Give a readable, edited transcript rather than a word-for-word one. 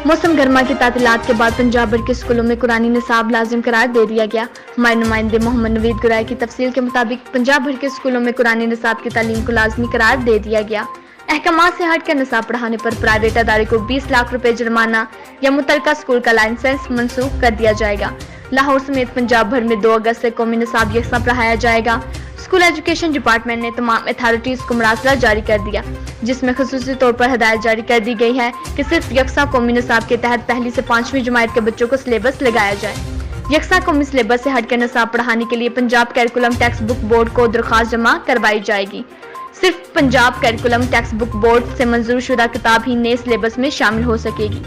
मौसम गर्मा की तातीलात के बाद पंजाब भर के स्कूलों में कुरानी निसाब लाजिम करार दे दिया गया। हमारे नुमाइंदे मोहम्मद नवीद गुराई की तफसील के मुताबिक पंजाब भर के स्कूलों में कुरानी निसाब की तालीम को लाजमी करार दे दिया गया। अहकामात से हटकर निसाब पढ़ाने पर प्राइवेट अदारे को 20 लाख रुपए जुर्माना या मुतलका स्कूल का लाइसेंस मनसूख कर दिया जाएगा। लाहौर समेत पंजाब भर में 2 अगस्त से कौमी निसाब यकसा पढ़ाया जाएगा। स्कूल एजुकेशन डिपार्टमेंट ने तमाम अथॉरिटीज को मरासला जारी कर दिया, जिसमें खसूसी तौर पर हिदायत जारी कर दी गई है कि सिर्फ यकसा कौमी निसाब के तहत पहली से 5वीं जमात के बच्चों को सिलेबस लगाया जाए। यकसा कौमी सिलेबस से हटकर निसाब पढ़ाने के लिए Punjab curriculum text book board को दरख्वास्त जमा करवाई जाएगी। सिर्फ Punjab curriculum text book board से मंजूर शुदा किताब ही नए सिलेबस में शामिल हो सकेगी।